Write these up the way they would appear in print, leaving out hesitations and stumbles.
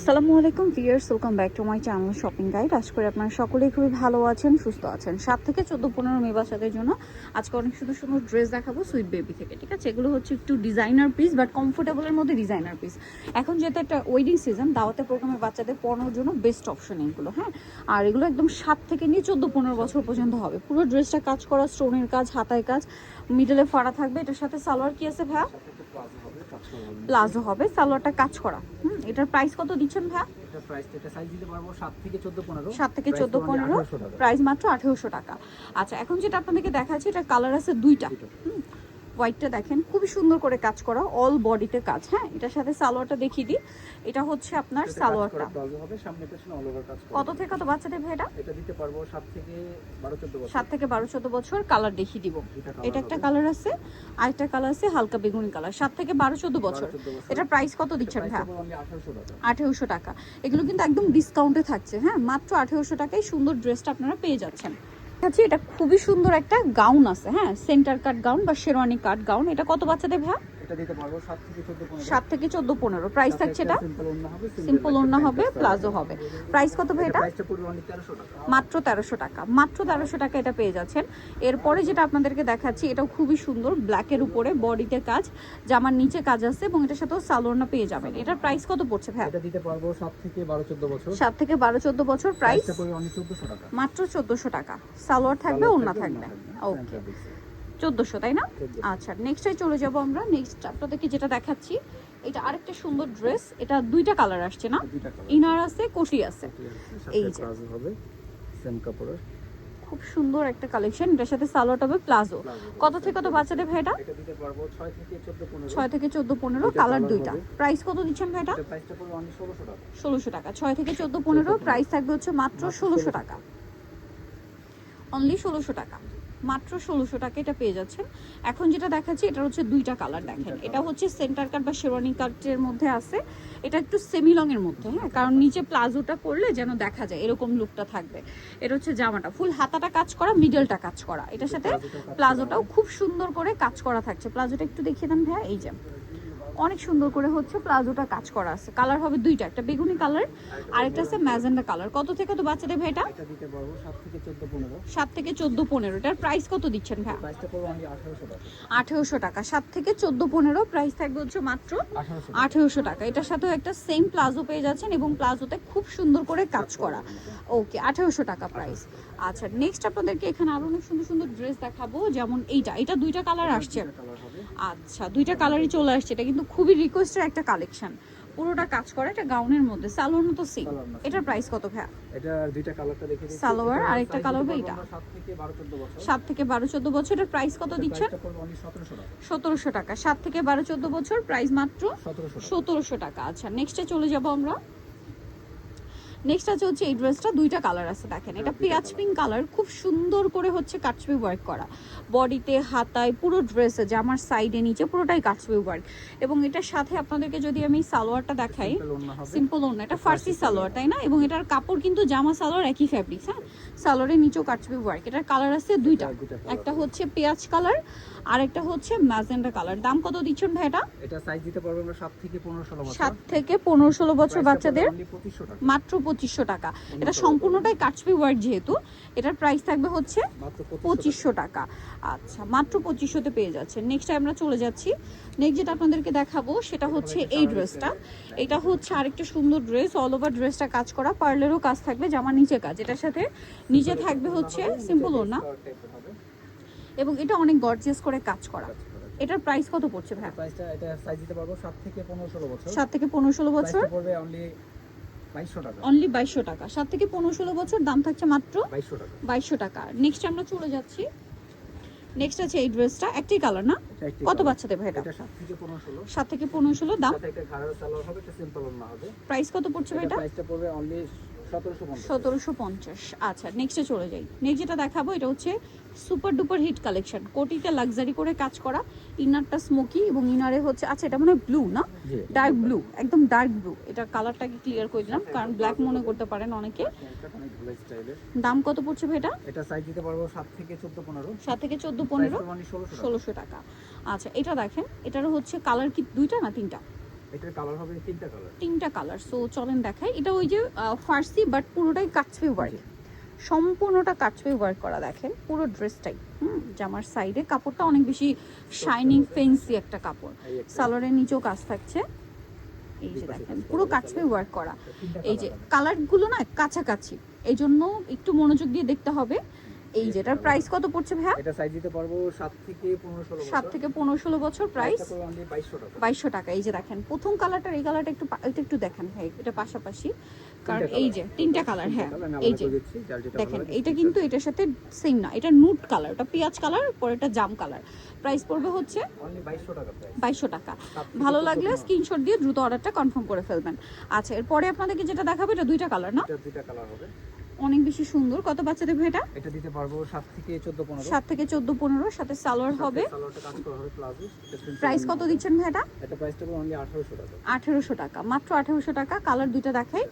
আসসালামু আলাইকুম viewers, welcome back to my channel shopping guide. আশা করি আপনারা সকলেই খুবই ভালো আছেন, সুস্থ আছেন। 7 থেকে 14-15 মে বাচ্চাদের জন্য আজকে অনেক সুন্দর সুন্দর ড্রেস দেখাবো সুইট বেবি থেকে। ঠিক আছে, এগুলো হচ্ছে একটু ডিজাইনার পিস, বাট কমফোর্টেবলের মধ্যে ডিজাইনার পিস। এখন যেহেতু একটা ওয়েডিং সিজন, দাওয়াতে প্রোগ্রামের বাচ্চাদের পরানোর জন্য বেস্ট অপশন এগুলো। হ্যাঁ, আর এগুলো একদম 7 থেকে নিয়ে 14-15 বছর পর্যন্ত হবে। পুরো ড্রেসটা কাজ করা, স্টোনের কাজ, হাতায় কাজ, মিডলে ফাড়া থাকবে। এটার সাথে সালোয়ার কি আছে ভাইয়া? প্লাজো হবে, সালোয়ারটা কাজ করা। এটার প্রাইস কত দিচ্ছেন ভাইয়া? এটা প্রাইস এটা সাইজ দিতে পারবো 7 থেকে 14 15 7 থেকে 14 15 প্রাইস মাত্র 1800 টাকা। আচ্ছা, এখন যেটা আপনাদেরকে দেখাচ্ছি, এটা কালার আছে দুইটা। হোয়াইটটা দেখেন খুবই সুন্দর করে কাজ করা, অল বডিতে কাজ। হ্যাঁ, এটার সাথে সালোয়ারটা দেখিয়ে দিই। এটা হচ্ছে আপনার সালোয়ারটা হবে, সামনে পেছনে অল ওভার কাজ করা। কত থেকে কত বাচ্চাদের ভাই এটা দিতে পারবো 7 থেকে 12 14 বছর। 7 থেকে 12 14 বছর। কালার দেখিয়ে দিব। এটা একটা কালার আছে, আরেকটা কালার আছে হালকা বেগুনি কালার। 7 থেকে 12 14 বছর। এটা প্রাইস কত দিচ্ছেন ভাই? 1800 টাকা। এগুলো কিন্তু একদম ডিসকাউন্টে থাকছে। হ্যাঁ, মাত্র 1800 টাকায় সুন্দর ড্রেসটা আপনারা পেয়ে যাচ্ছেন। আচ্ছা, এটা খুবই সুন্দর একটা গাউন আছে। হ্যাঁ, সেন্টার কাট গাউন বা শেরওয়ানি কাট গাউন। এটা কত বাচ্চাদের ভাই? এটা দিতে পারবো 7 থেকে 14 15। 7 থেকে 14 15 প্রাইস থাকছে। এটা সিম্পল ওড়না হবে, প্লাজো হবে। প্রাইস কত ভাই এটা? প্রাইসটা পড়বে অনলি 1300 টাকা। মাত্র 1300 টাকা। মাত্র 1300 টাকা এটা পেয়ে যাচ্ছেন। এরপরে যেটা আপনাদেরকে দেখাচ্ছি, এটাও খুবই সুন্দর, ব্ল্যাকের উপরে বডিতে কাজ, জামার নিচে কাজ আছে এবং এটার সাথেও সালোয়ারটা পেয়ে যাবেন। এটার প্রাইস কত পড়ছে ভাই? এটা দিতে পারবো 7 থেকে 12 14 বছর। 7 থেকে 12 14 বছর। প্রাইসটা পড়বে অনলি 1400 টাকা। মাত্র 1400 টাকা। সালোয়ার থাকবে, ওড়না থাকবে। ওকে, 1400 তাই না? আচ্ছা, নেক্সটে চলে যাব আমরা। নেক্সট আপনাদেরকে যেটা দেখাচ্ছি, এটা আরেকটা সুন্দর ড্রেস। এটা দুইটা কালার আসছে না, ইনার আছে, কোটি আছে। এই যে হবে সেম কাপড়ের, খুব সুন্দর একটা কালেকশন। এটার সাথে সালোয়ার হবে প্লাজো। কত থেকে কত বাচ্চাদের ভাই এটা? এটা দিতে পারবো 6 থেকে 14 15। 6 থেকে 14 15 কালার দুইটা। প্রাইস কত দিচ্ছেন ভাই এটা? প্রাইসটা পড়বে অনলি 1600 টাকা। 1600 টাকা। 6 থেকে 14 15 প্রাইস থাকবে হচ্ছে মাত্র 1600 টাকা। অনলি 1600 টাকা, মাত্র 1600 টাকা এটা পেয়ে যাচ্ছেন। এখন যেটা দেখাচ্ছি, এটা হচ্ছে দুইটা কালার। দেখেন, এটা হচ্ছে সেন্টার কাট বা শেরওয়ানি কাটের মধ্যে আছে। এটা একটু সেমি লং এর মধ্যে। হ্যাঁ, কারণ নিচে প্লাজোটা করলে যেন দেখা যায় এরকম লুকটা থাকবে। এটা হচ্ছে জামাটা ফুল হাতাটা কাজ করা, মিডলটা কাজ করা। এটার সাথে প্লাজোটাও খুব সুন্দর করে কাজ করা থাকছে। প্লাজোটা একটু দেখিয়ে দেন ভাইয়া। এই যে অনেক সুন্দর করে হচ্ছে প্লাজোটা কাজ করা আছে। কালার হবে দুইটা, একটা বেগুনি কালার আর একটা আছে ম্যাজেন্ডা কালার। কত থেকে তো বাচ্চাদের ভাই এটা? এটা দিতে পারবো 7 থেকে 14 15। 7 থেকে 14 15। এটার প্রাইস কত দিচ্ছেন ভাই? প্রাইসটা পড়বে অনলি 1800 টাকা। 1800 টাকা। 7 থেকে 14 15 প্রাইস থাকবে হচ্ছে মাত্র 1800 টাকা। এটার সাথেও একটা সেম প্লাজো পেয়ে যাচ্ছেন এবং প্লাজোতে খুব সুন্দর করে কাজ করা। ওকে, 1800 টাকা প্রাইস। আচ্ছা, নেক্সট আপনাদেরকে এখানে আরো অনেক সুন্দর সুন্দর ড্রেস দেখাবো। যেমন এটা দুইটা কালার আসছে। আচ্ছা, দুইটা কালারই চলে আসছে। এটা কিন্তু খুবই রিকোয়েস্টের একটা কালেকশন। পুরোটা কাজ করা, এটা গাউনের মধ্যে, সালোয়ার মতো সেম। এটার প্রাইস কত ভাই? এটা দুইটা কালারটা দেখে দিচ্ছি। সালোয়ার আর একটা কালার হবে এটা। 7 থেকে 12 14 বছর। 7 থেকে 12 14 বছর। এটার প্রাইস কত দিচ্ছেন? এটা পড়বে অনলি 1700 টাকা। 1700 টাকা। 7 থেকে 12 14 বছর, প্রাইস মাত্র 1700 টাকা। আচ্ছা, নেক্সটে চলে যাব আমরা। নেক্সট আছে হচ্ছে এই ড্রেসটা, দুইটা কালার আছে। দেখেন, এটা পেঁয়াজ পিঙ্ক কালার, খুব সুন্দর করে হচ্ছে কাটছবি ওয়ার্ক করা, বডিতে হাতায় পুরো ড্রেসে, জামার সাইডে নিচে পুরোটাই কাটছবি ওয়ার্ক। এবং এটার সাথে আপনাদেরকে যদি আমি সালোয়ারটা দেখাই, সিম্পল ওড়না, এটা ফার্সি সালোয়ার তাই না? এবং এটার কাপড় কিন্তু জামা সালোয়ার একই ফ্যাব্রিক। হ্যাঁ, সালোয়ারের নিচেও কাটছবি ওয়ার্ক। এটার কালার আছে দুইটা, একটা হচ্ছে পেঁয়াজ কালার আর একটা হচ্ছে ম্যাজেন্ডা কালার। দাম কত দিচ্ছেন ভাই এটা? এটা সাইজ দিতে পারবো আমরা 7 থেকে 15 16 বছর। 7 থেকে 15 16 বছর বাচ্চাদের মাত্র 2500 টাকা। এটা সম্পূর্ণটাই কাটছবি ওয়ার্ক যেহেতু, এটার প্রাইস থাকবে হচ্ছে 2500 টাকা। আচ্ছা, মাত্র 2500 তে পেয়ে যাচ্ছে। নেক্সট আমরা চলে যাচ্ছি। নেক্সট যেটা আপনাদেরকে দেখাবো সেটা হচ্ছে এই ড্রেসটা। এটা হচ্ছে আরেকটা সুন্দর ড্রেস, অল ওভার ড্রেসটা কাজ করা, পার্লেরও কাজ থাকবে, জামার নিচে কাজ। এটার সাথে নিচে থাকবে হচ্ছে সিম্পল ওড়না এবং এটা অনেক গর্জিয়াস করে কাজ করা। এটার প্রাইস কত পড়ছে ভাই? প্রাইসটা এটা সাইজ দিতে পারবো 7 থেকে 15 16 বছর। 7 থেকে 15 16 বছর পড়বে অনলি 2200 টাকা। অনলি 2200 টাকা। 7 থেকে 15 16 বছর, দাম থাকছে মাত্র 2200 টাকা। 2200 টাকা। নেক্সট আমরা চলে যাচ্ছি। নেক্সট আছে এই ড্রেসটা, একটাই কালার না? কত বাচ্চাদের ভাই এটা? এটা 7 থেকে 15 16। 7 থেকে 15 16 দাম। সাথে একটা ঘাড়ের সালোয়ার হবে, এটা সিম্পল ওড়না হবে। প্রাইস কত পড়ছে ভাই এটা? প্রাইসটা পড়বে অনলি 1750। 1750। আচ্ছা, নেক্সটে চলে যাই। নেক্সট যেটা দেখাবো এটা হচ্ছে সুপার ডুপার হিট কালেকশন, কোটিতে লাক্সারি করে কাজ করা, ইনারটা স্মোকি এবং ইনারে হচ্ছে, আচ্ছা এটা মানে ব্লু না, ডার্ক ব্লু, একদম ডার্ক ব্লু। এটা কালারটাকে ক্লিয়ার করে দিলাম কারণ ব্ল্যাক মনে করতে পারেন অনেকে। দাম কত পড়ছে ভাই এটা? এটা সাইজ দিতে পারবো 7 থেকে 14 15। 7 থেকে 14 15 1600 টাকা। আচ্ছা, এটা দেখেন, এটারও হচ্ছে কালার কি দুইটা না তিনটা? এটার কালার হবে তিনটা কালার। তিনটা কালার। সো চলেন দেখাই। এটা ওই যে ফার্সি বাট পুরোটাই কাটছবি ওয়ার্ক, সম্পূর্ণটা কাটছবি ওয়ার্ক করা, দেখেন পুরো ড্রেসটাই। জামার সাইডে কাপড়টা অনেক বেশি শাইনিং ফেন্সি একটা কাপড়। সালোয়ারের নিচেও কাজ থাকছে, এই যে দেখেন পুরো কাটছবি ওয়ার্ক করা। এই যে কালারগুলো না কাছাকাছি, এই জন্য একটু মনোযোগ দিয়ে দেখতে হবে। এই যেটার প্রাইস কত পড়ছে ভাইয়া? এটা সাইজ দিতে পারবো 7 থেকে 15-16 বছর। 7 থেকে 15-16 বছর, প্রাইস এটা অনলি 2200 টাকা। 2200 টাকা। এই যে দেখেন প্রথম কালারটার এই কালারটা একটু এটা একটু দেখেন ভাই, এটা পাশাপাশি, কারণ এই যে তিনটা কালার। হ্যাঁ এই যে দেখেন এটা কিন্তু এটার সাথে সেম না, এটা নুট কালার, ওটা পেঁয়াজ কালার, পরেরটা জাম কালার। প্রাইস পড়বে হচ্ছে অনলি 2200 টাকা প্রাইস। 2200 টাকা। ভালো লাগলে স্ক্রিনশট দিয়ে দ্রুত অর্ডারটা কনফার্ম করে ফেলবেন। আচ্ছা এরপরে আপনাদেরকে যেটা দেখাবো এটা দুইটা কালার না? এটা দুইটা কালার হবে, অনেক বেশি সুন্দর। কত বাচ্চা দেবে এটা? এটা দিতে পারবো 7 থেকে 14-15। 7 থেকে 14-15, সাথে সালোয়ার হবে। সালোয়ারটা কাজ করা হবে প্লাজো। প্রাইস কত দিচ্ছেন ভাই এটা? এটা প্রাইসটা হবে অনলি 1800 টাকা। 1800 টাকা, মাত্র 1800 টাকা। কালার দুইটা দেখাই,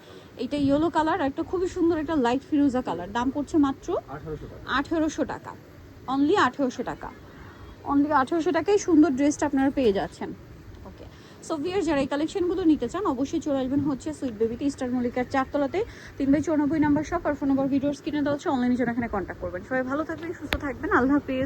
এটা ইয়েলো কালার আর একটা খুবই সুন্দর একটা লাইট ফিরোজা কালার। দাম পড়ছে মাত্র 1800 টাকা। 1800 টাকা, অনলি 1800 টাকা। অনলি 1800 টাকায় সুন্দর ড্রেসটা আপনারা পেয়ে যাচ্ছেন। ওকে, সো ভিউয়ার্স যারা এই কালেকশনগুলো নিতে চান অবশ্যই চলে আসবেন হচ্ছে সুইট বেবিতে, স্টার মল্লিকার 4 তলাতে 3/94 নাম্বার শপ। আর ফোন নাম্বার ভিডিওস কিনে দেওয়া হচ্ছে, অনলাইনে জন্য এখানে কন্ট্যাক্ট করবেন। সবাই ভালো থাকবেন, সুস্থ থাকবেন, আল্লাহ হাফেজ।